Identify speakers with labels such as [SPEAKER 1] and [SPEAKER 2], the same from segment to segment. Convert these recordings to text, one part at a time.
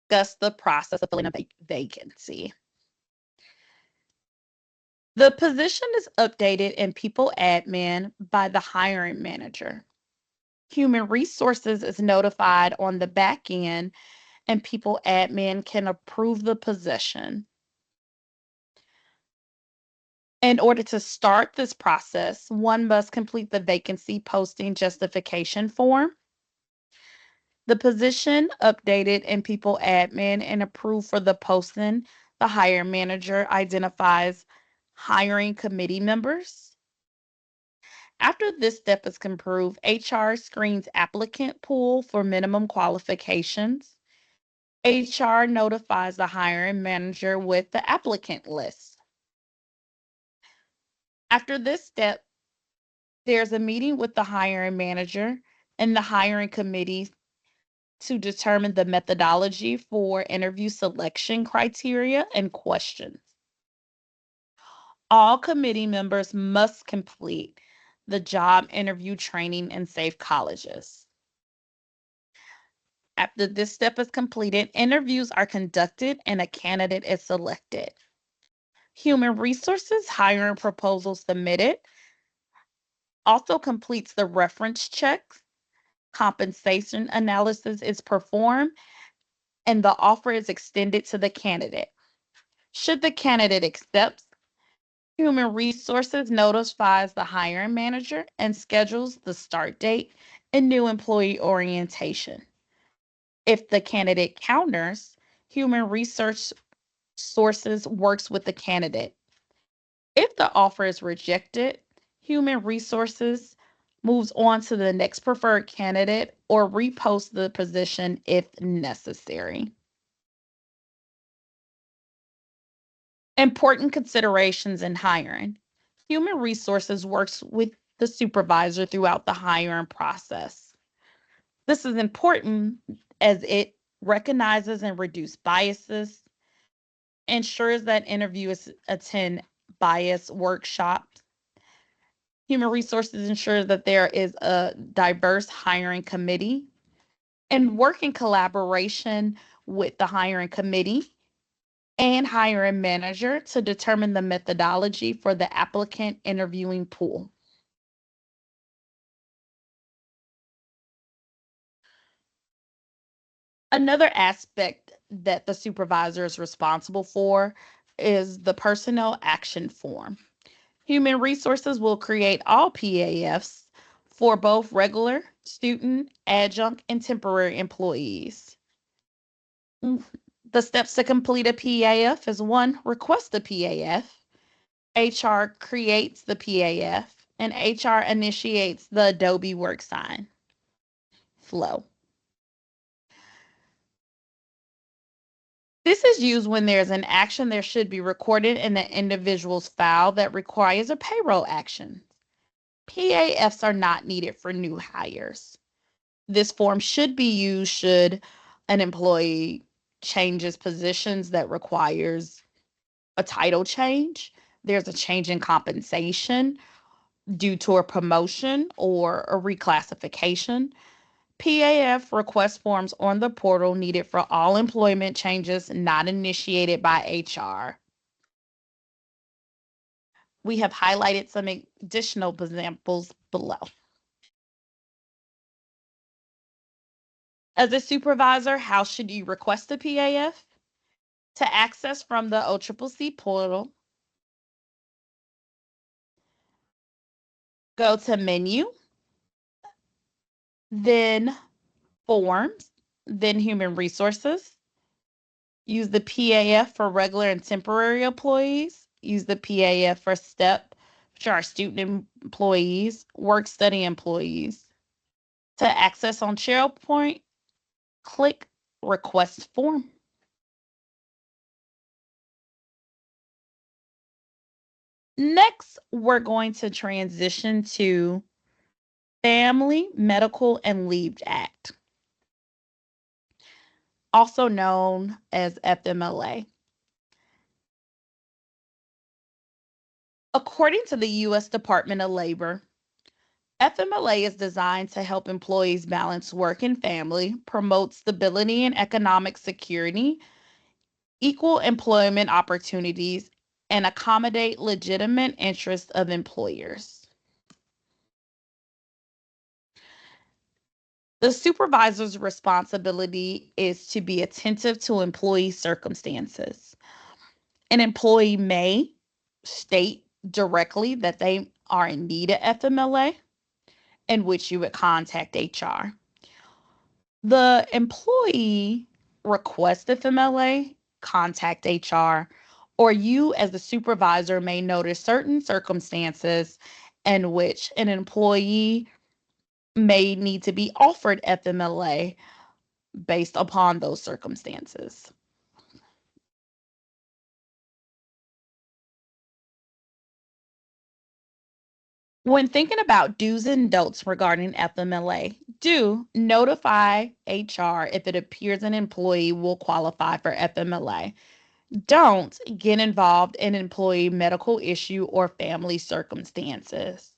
[SPEAKER 1] discuss the process of filling a vacancy. The position is updated in People Admin by the hiring manager. Human Resources is notified on the back end, and People Admin can approve the position. In order to start this process, one must complete the vacancy posting justification form. The position updated in People Admin and approved for the posting. The hiring manager identifies hiring committee members. After this step is approved, HR screens applicant pool for minimum qualifications. HR notifies the hiring manager with the applicant list. After this step, there's a meeting with the hiring manager and the hiring committee to determine the methodology for interview selection criteria and questions. All committee members must complete the job interview training in Safe Colleges. After this step is completed, interviews are conducted and a candidate is selected. Human Resources hiring proposal submitted also completes the reference checks, compensation analysis is performed, and the offer is extended to the candidate. Should the candidate accept, Human Resources notifies the hiring manager and schedules the start date and new employee orientation. If the candidate counters, Human Resources works with the candidate. If the offer is rejected, Human Resources moves on to the next preferred candidate or reposts the position if necessary. Important considerations in hiring. Human Resources works with the supervisor throughout the hiring process. This is important as it recognizes and reduces biases, ensures that interviewers attend bias workshops. Human Resources ensures that there is a diverse hiring committee and work in collaboration with the hiring committee and hiring manager to determine the methodology for the applicant interviewing pool. Another aspect that the supervisor is responsible for is the personnel action form. Human Resources will create all PAFs for both regular, student, adjunct, and temporary employees. The steps to complete a PAF is one, request a PAF. HR creates the PAF, and HR initiates the Adobe WorkSign flow. This is used when there's an action that should be recorded in the individual's file that requires a payroll action. PAFs are not needed for new hires. This form should be used should an employee changes positions that requires a title change, there's a change in compensation due to a promotion or a reclassification. PAF request forms on the portal needed for all employment changes not initiated by HR. We have highlighted some additional examples below. As a supervisor, how should you request a PAF? To access from the OCCC portal, go to Menu, then Forms, then Human Resources. Use the PAF for regular and temporary employees. Use the PAF for STEP for our student employees, work study employees. To access on SharePoint, click Request Form. Next, we're going to transition to Family Medical and Leave Act, also known as FMLA. According to the U.S. Department of Labor, FMLA is designed to help employees balance work and family, promote stability and economic security, equal employment opportunities, and accommodate legitimate interests of employers. The supervisor's responsibility is to be attentive to employee circumstances. An employee may state directly that they are in need of FMLA, in which you would contact HR. The employee requests FMLA, contact HR, or you as the supervisor may notice certain circumstances in which an employee may need to be offered FMLA based upon those circumstances. When thinking about do's and don'ts regarding FMLA, do notify HR if it appears an employee will qualify for FMLA. Don't get involved in employee medical issue or family circumstances.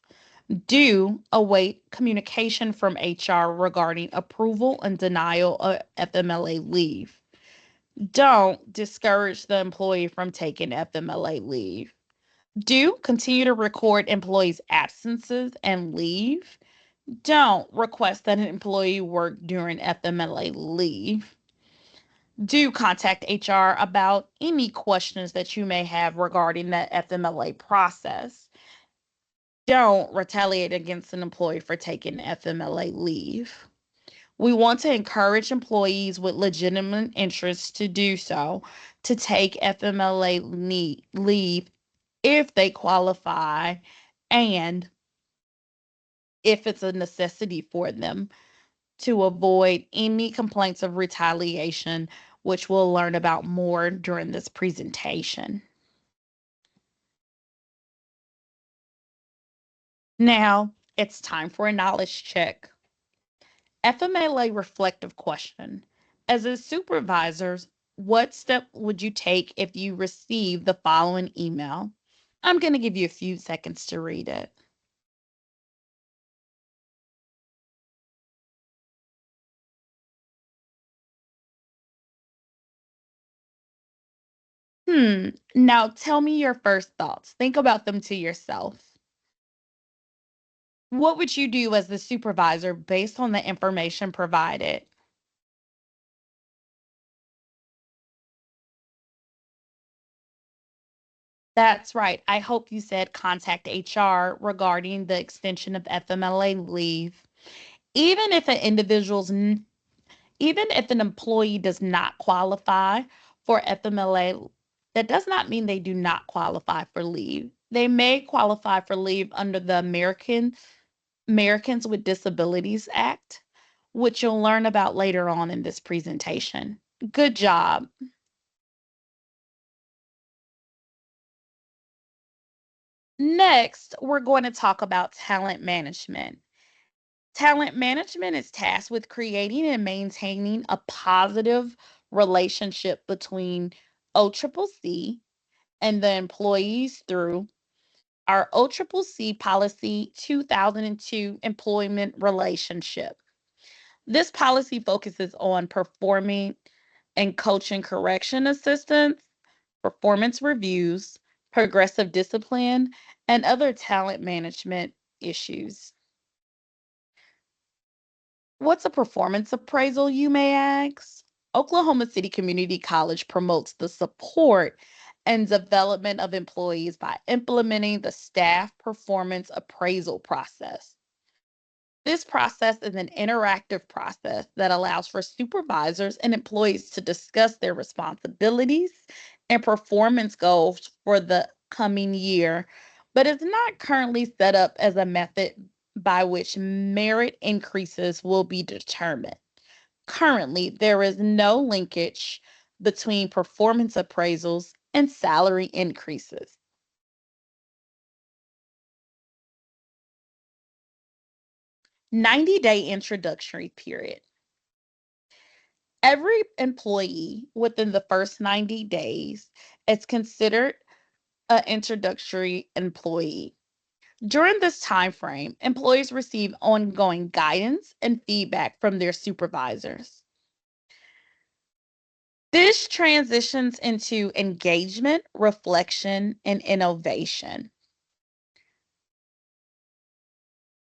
[SPEAKER 1] Do await communication from HR regarding approval and denial of FMLA leave. Don't discourage the employee from taking FMLA leave. Do continue to record employees' absences and leave. Don't request that an employee work during FMLA leave. Do contact HR about any questions that you may have regarding the FMLA process. Don't retaliate against an employee for taking FMLA leave. We want to encourage employees with legitimate interests to do so, to take FMLA leave if they qualify and if it's a necessity for them, to avoid any complaints of retaliation, which we'll learn about more during this presentation. Now, it's time for a knowledge check. FMLA reflective question. As a supervisor, what step would you take if you receive the following email? I'm going to give you a few seconds to read it. Now tell me your first thoughts. Think about them to yourself. What would you do as the supervisor based on the information provided? That's right. I hope you said contact HR regarding the extension of FMLA leave. Even if an individual's Even if an employee does not qualify for FMLA, that does not mean they do not qualify for leave. They may qualify for leave under the Americans with Disabilities Act, which you'll learn about later on in this presentation. Good job. Next, we're going to talk about talent management. Talent management is tasked with creating and maintaining a positive relationship between OCCC and the employees through our OCCC Policy 2002 Employment Relationship. This policy focuses on performing and coaching correction assistance, performance reviews, progressive discipline, and other talent management issues. What's a performance appraisal, you may ask? Oklahoma City Community College promotes the support and development of employees by implementing the staff performance appraisal process. This process is an interactive process that allows for supervisors and employees to discuss their responsibilities and performance goals for the coming year, but is not currently set up as a method by which merit increases will be determined. Currently, there is no linkage between performance appraisals and salary increases. 90-day introductory period. Every employee within the first 90 days is considered an introductory employee. During this time frame, employees receive ongoing guidance and feedback from their supervisors. This transitions into engagement, reflection, and innovation.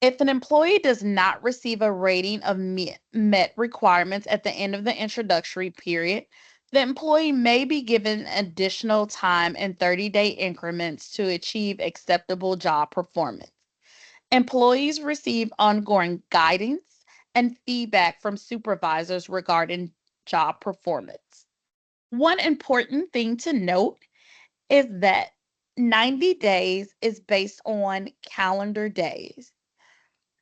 [SPEAKER 1] If an employee does not receive a rating of met requirements at the end of the introductory period, the employee may be given additional time in 30-day increments to achieve acceptable job performance. Employees receive ongoing guidance and feedback from supervisors regarding job performance. One important thing to note is that 90 days is based on calendar days,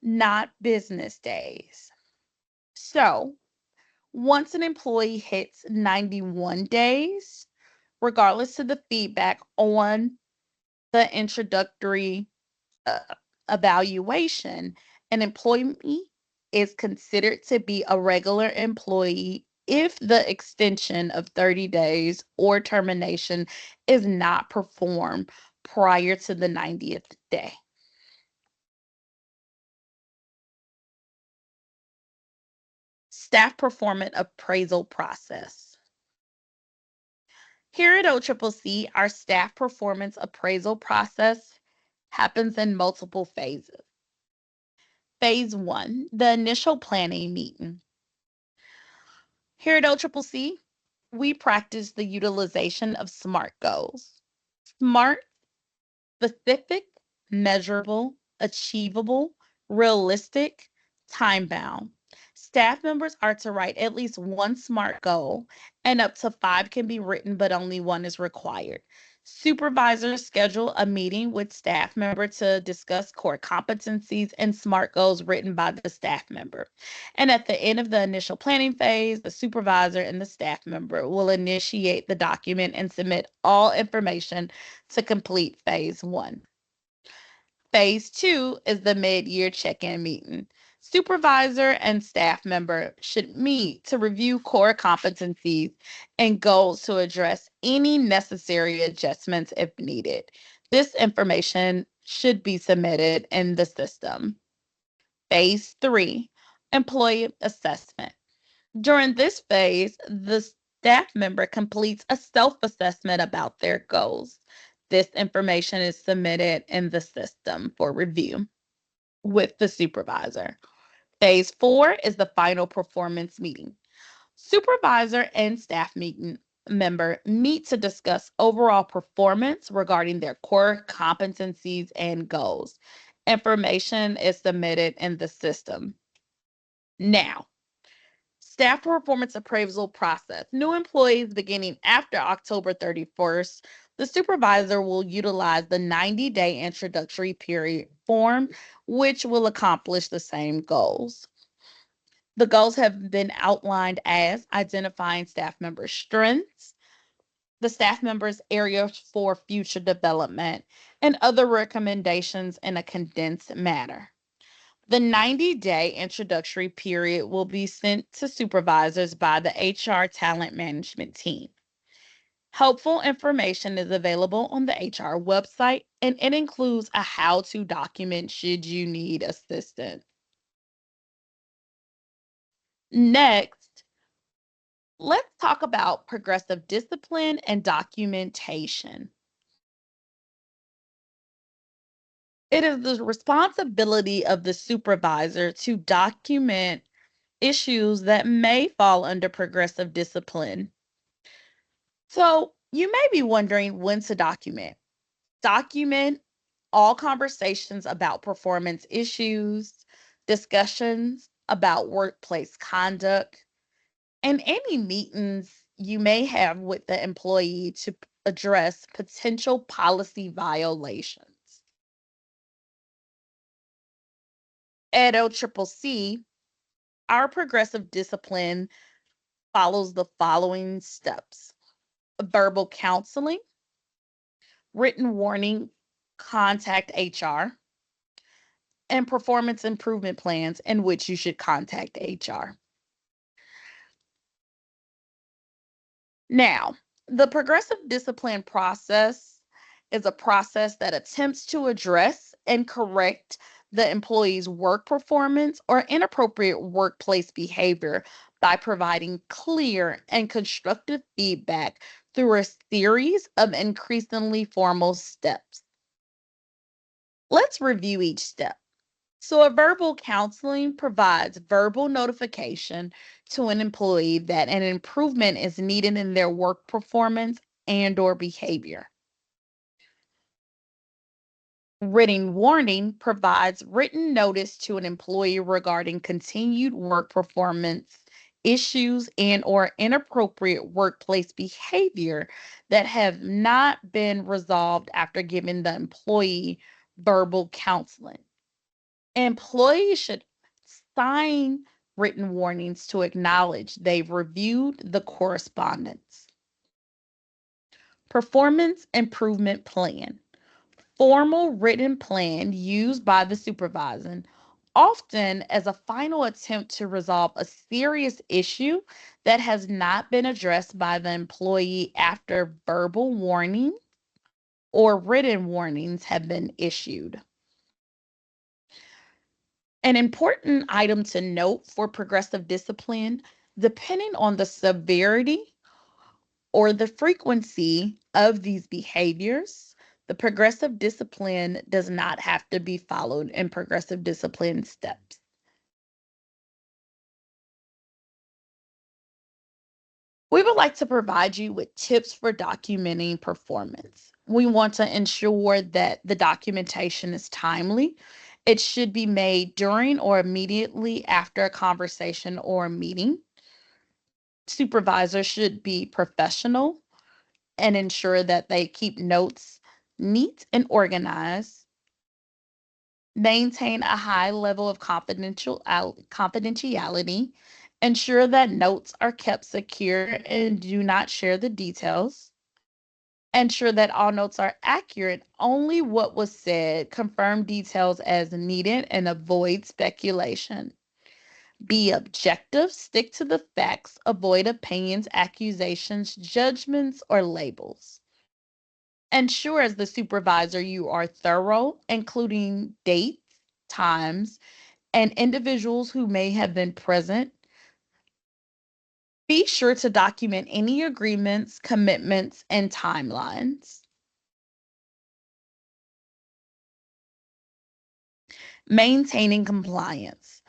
[SPEAKER 1] not business days. So, once an employee hits 91 days, regardless of the feedback on the introductory uh, evaluation, an employee is considered to be a regular employee if the extension of 30 days or termination is not performed prior to the 90th day. Staff performance appraisal process. Here at OCCC, our staff performance appraisal process happens in multiple phases. Phase one, the initial planning meeting. Here at OCCC, we practice the utilization of SMART goals. SMART, specific, measurable, achievable, realistic, time bound. Staff members are to write at least one SMART goal, and up to 5 can be written, but only one is required. Supervisors schedule a meeting with staff member to discuss core competencies and SMART goals written by the staff member. And at the end of the initial planning phase, the supervisor and the staff member will initiate the document and submit all information to complete phase one. Phase two is the mid-year check-in meeting. Supervisor and staff member should meet to review core competencies and goals to address any necessary adjustments if needed. This information should be submitted in the system. Phase three, employee assessment. During this phase, the staff member completes a self-assessment about their goals. This information is submitted in the system for review with the supervisor. Phase four is the final performance meeting. Supervisor and staff meeting member meet to discuss overall performance regarding their core competencies and goals. Information is submitted in the system. Now, staff performance appraisal process. New employees beginning after October 31st, the supervisor will utilize the 90-day introductory period form, which will accomplish the same goals. The goals have been outlined as identifying staff member strengths, the staff members' areas for future development, and other recommendations in a condensed manner. The 90-day introductory period will be sent to supervisors by the HR talent management team. Helpful information is available on the HR website, and it includes a how-to document should you need assistance. Next, let's talk about progressive discipline and documentation. It is the responsibility of the supervisor to document issues that may fall under progressive discipline. So you may be wondering when to document. Document all conversations about performance issues, discussions about workplace conduct, and any meetings you may have with the employee to address potential policy violations. At OCCC, our progressive discipline follows the following steps: verbal counseling, written warning, contact HR, and performance improvement plans in which you should contact HR. Now, the progressive discipline process is a process that attempts to address and correct the employee's work performance or inappropriate workplace behavior by providing clear and constructive feedback through a series of increasingly formal steps. Let's review each step. So, a verbal counseling provides verbal notification to an employee that an improvement is needed in their work performance and or behavior. Written warning provides written notice to an employee regarding continued work performance issues and or inappropriate workplace behavior that have not been resolved after giving the employee verbal counseling. Employees should sign written warnings to acknowledge they've reviewed the correspondence. Performance improvement plan. Formal written plan used by the supervisor, often as a final attempt to resolve a serious issue that has not been addressed by the employee after verbal warning or written warnings have been issued. An important item to note for progressive discipline, depending on the severity or the frequency of these behaviors, the progressive discipline does not have to be followed in progressive discipline steps. We would like to provide you with tips for documenting performance. We want to ensure that the documentation is timely. It should be made during or immediately after a conversation or a meeting. Supervisors should be professional and ensure that they keep notes neat and organized. Maintain a high level of confidentiality. Ensure that notes are kept secure and do not share the details. Ensure that all notes are accurate, only what was said, confirm details as needed, and avoid speculation. Be objective, stick to the facts, avoid opinions, accusations, judgments, or labels. Ensure as the supervisor you are thorough, including dates, times, and individuals who may have been present. Be sure to document any agreements, commitments, and timelines. Maintaining compliance.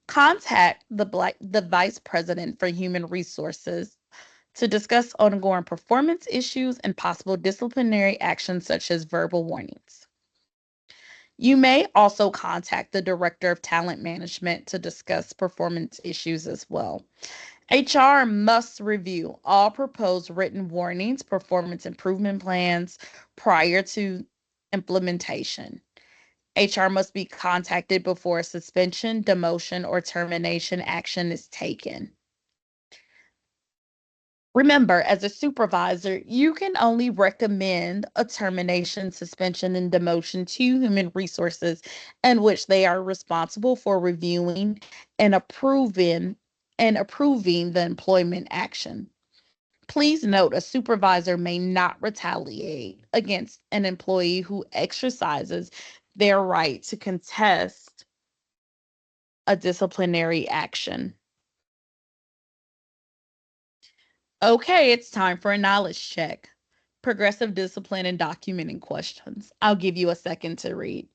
[SPEAKER 1] Contact the Vice President for Human Resources to discuss ongoing performance issues and possible disciplinary actions such as verbal warnings. You may also contact the Director of Talent Management to discuss performance issues as well. HR must review all proposed written warnings, performance improvement plans prior to implementation. HR must be contacted before suspension, demotion, or termination action is taken. Remember, as a supervisor, you can only recommend a termination, suspension, and demotion to human resources in which they are responsible for reviewing and approving the employment action. Please note a supervisor may not retaliate against an employee who exercises their right to contest a disciplinary action. Okay, it's time for a knowledge check. Progressive discipline and documenting questions. I'll give you a second to read.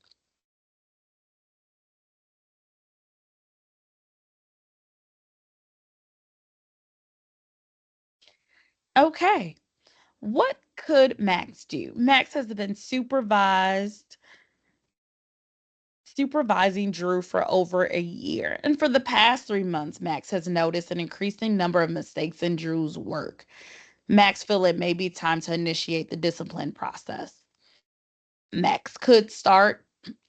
[SPEAKER 1] Okay, what could Max do? Max has been supervising Drew for over a year. And for the past 3 months, Max has noticed an increasing number of mistakes in Drew's work. Max feel it may be time to initiate the discipline process. Max could start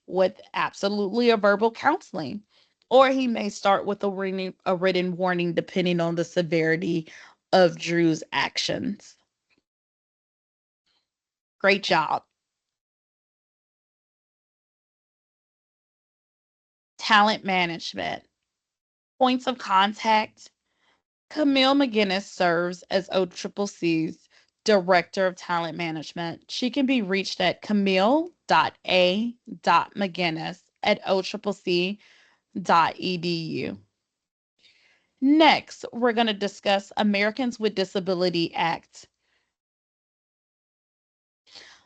[SPEAKER 1] with absolutely a verbal counseling, or he may start with a written warning depending on the severity of Drew's actions. Great job. Talent management. Points of contact. Camille McGinnis serves as OCCC's Director of Talent Management. She can be reached at camille.a.mcginnis@occc.edu. Next, we're going to discuss Americans with Disability Act.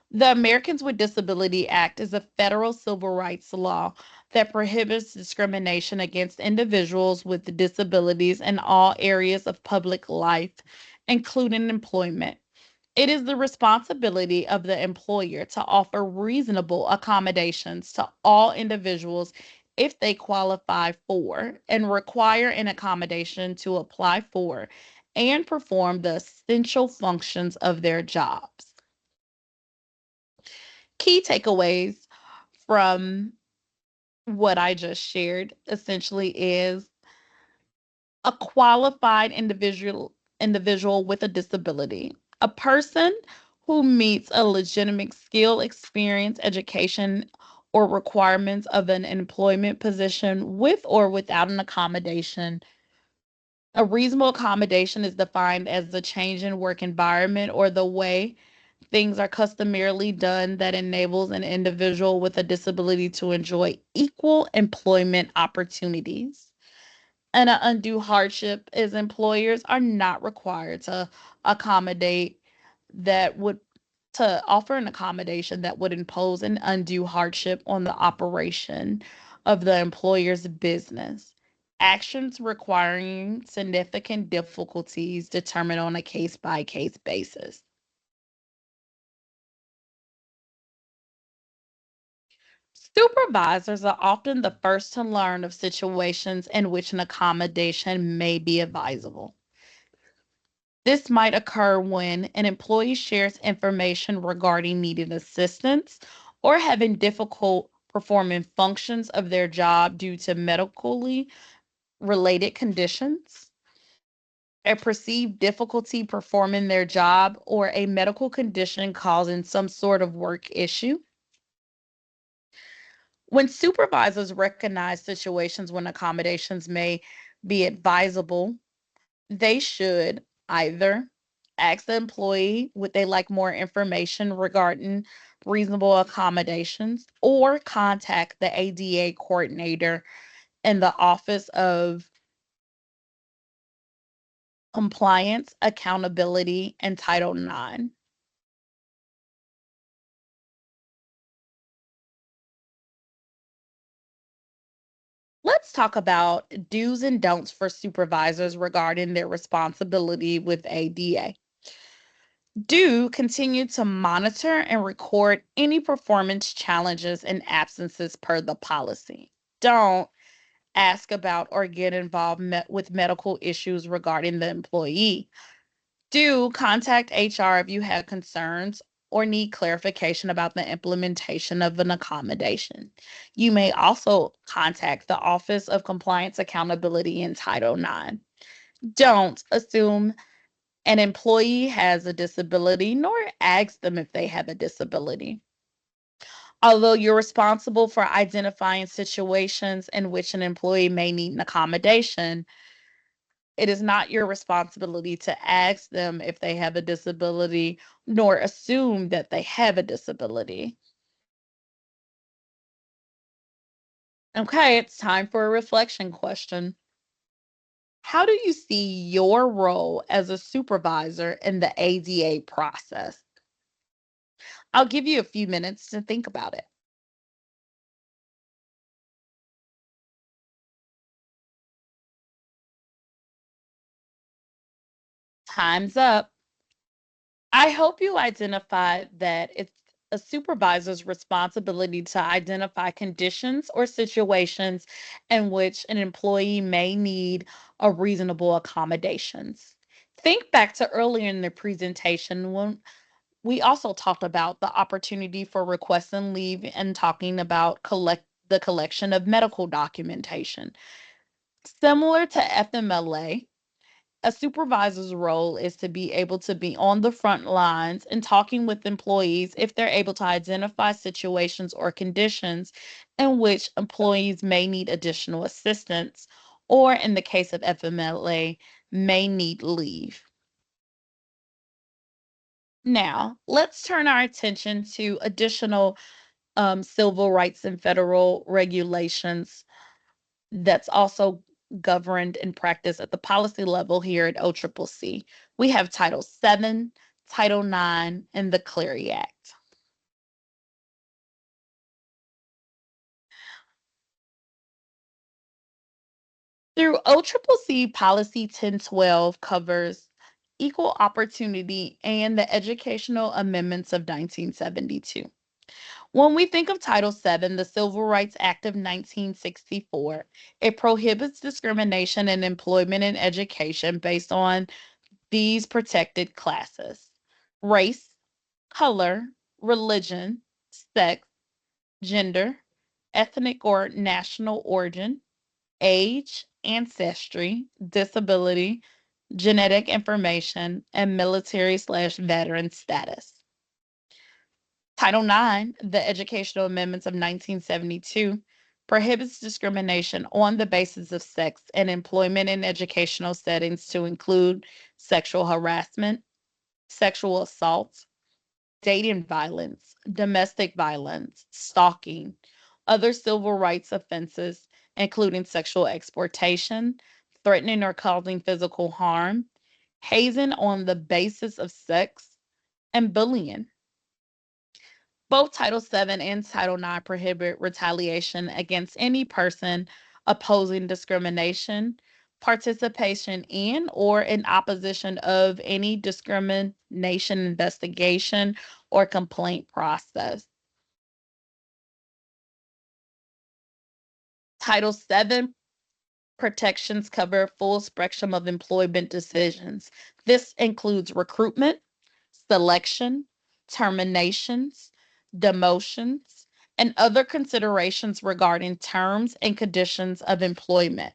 [SPEAKER 1] The Americans with Disability Act is a federal civil rights law that prohibits discrimination against individuals with disabilities in all areas of public life, including employment. It is the responsibility of the employer to offer reasonable accommodations to all individuals if they qualify for and require an accommodation to apply for and perform the essential functions of their jobs. Key takeaways from what I just shared essentially is a qualified individual with a disability, a person who meets a legitimate skill, experience, education, or requirements of an employment position with or without an accommodation. A reasonable accommodation is defined as the change in work environment or the way things are customarily done that enables an individual with a disability to enjoy equal employment opportunities. And an undue hardship is employers are not required to accommodate that would to offer an accommodation that would impose an undue hardship on the operation of the employer's business. Actions requiring significant difficulties determined on a case by case basis. Supervisors are often the first to learn of situations in which an accommodation may be advisable. This might occur when an employee shares information regarding needed assistance or having difficult performing functions of their job due to medically related conditions, a perceived difficulty performing their job, or a medical condition causing some sort of work issue. When supervisors recognize situations when accommodations may be advisable, they should either ask the employee would they like more information regarding reasonable accommodations or contact the ADA coordinator in the Office of Compliance, Accountability, and Title IX. Let's talk about do's and don'ts for supervisors regarding their responsibility with ADA. Do continue to monitor and record any performance challenges and absences per the policy. Don't ask about or get involved with medical issues regarding the employee. Do contact HR if you have concerns or need clarification about the implementation of an accommodation. You may also contact the Office of Compliance, Accountability, and Title IX. Don't assume an employee has a disability, nor ask them if they have a disability. Although you're responsible for identifying situations in which an employee may need an accommodation, it is not your responsibility to ask them if they have a disability, nor assume that they have a disability. Okay, it's time for a reflection question. How do you see your role as a supervisor in the ADA process? I'll give you a few minutes to think about it. Time's up. I hope you identified that it's a supervisor's responsibility to identify conditions or situations in which an employee may need a reasonable accommodations. Think back to earlier in the presentation when we also talked about the opportunity for requesting leave and talking about the collection of medical documentation. Similar to FMLA, a supervisor's role is to be able to be on the front lines and talking with employees if they're able to identify situations or conditions in which employees may need additional assistance, or in the case of FMLA, may need leave. Now, let's turn our attention to additional civil rights and federal regulations that's also governed in practice at the policy level here at OCCC. We have Title VII, Title IX, and the Clery Act. Through OCCC Policy 1012 covers equal opportunity and the educational amendments of 1972. When we think of Title VII, the Civil Rights Act of 1964, it prohibits discrimination in employment and education based on these protected classes: race, color, religion, sex, gender, ethnic or national origin, age, ancestry, disability, genetic information, and military/veteran status. Title IX, the Educational Amendments of 1972, prohibits discrimination on the basis of sex in employment and educational settings to include sexual harassment, sexual assault, dating violence, domestic violence, stalking, other civil rights offenses, including sexual exploitation, threatening or causing physical harm, hazing on the basis of sex, and bullying. Both Title VII and Title IX prohibit retaliation against any person opposing discrimination, participation in, or in opposition of any discrimination investigation or complaint process. Title VII protections cover a full spectrum of employment decisions. This includes recruitment, selection, terminations, demotions, and other considerations regarding terms and conditions of employment.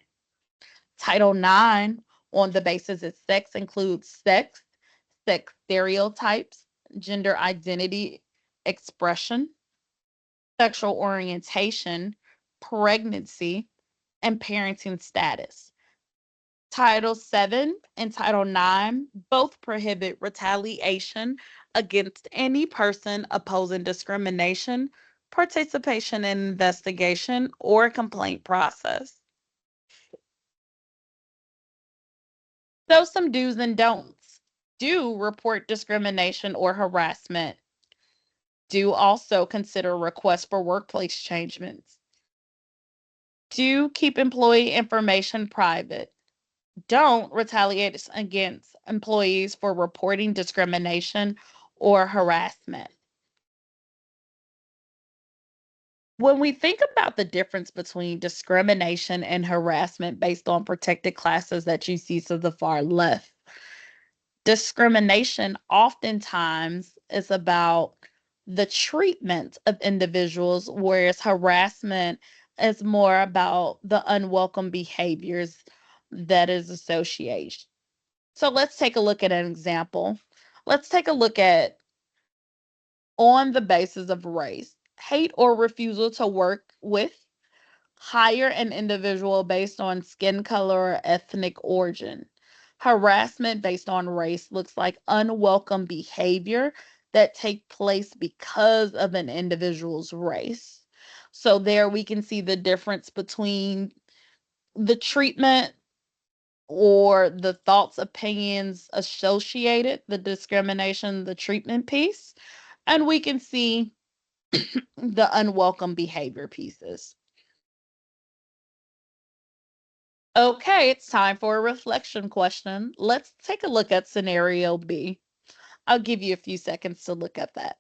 [SPEAKER 1] Title IX, on the basis of sex, includes sex stereotypes, gender identity expression, sexual orientation, pregnancy, and parenting status. Title VII and Title IX both prohibit retaliation against any person opposing discrimination, participation in investigation, or complaint process. So, some do's and don'ts. Do report discrimination or harassment. Do also consider requests for workplace changements. Do keep employee information private. Don't retaliate against employees for reporting discrimination or harassment. When we think about the difference between discrimination and harassment based on protected classes that you see to the far left, discrimination oftentimes is about the treatment of individuals, whereas harassment is more about the unwelcome behaviors that is associated. So let's take a look at an example. Let's take a look at on the basis of race, hate or refusal to work with, hire an individual based on skin color or ethnic origin. Harassment based on race looks like unwelcome behavior that take place because of an individual's race. So there we can see the difference between the treatment or the thoughts, opinions associated, the discrimination, the treatment piece, and we can see the unwelcome behavior pieces. Okay, it's time for a reflection question. Let's take a look at scenario B. I'll give you a few seconds to look at that.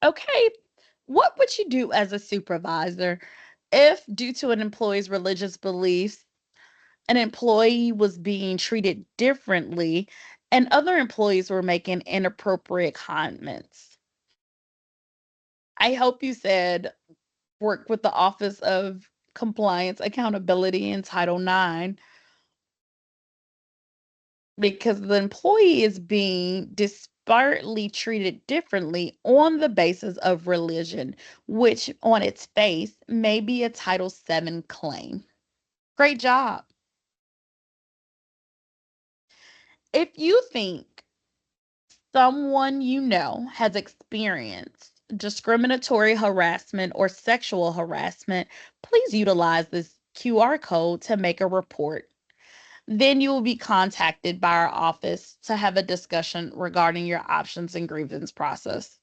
[SPEAKER 1] Okay, what would you do as a supervisor if, due to an employee's religious beliefs, an employee was being treated differently and other employees were making inappropriate comments? I hope you said work with the Office of Compliance Accountability in Title IX, because the employee is being expertly treated differently on the basis of religion, which on its face may be a Title VII claim. Great job. If you think someone you know has experienced discriminatory harassment or sexual harassment, please utilize this QR code to make a report. Then you will be contacted by our office to have a discussion regarding your options and grievance process.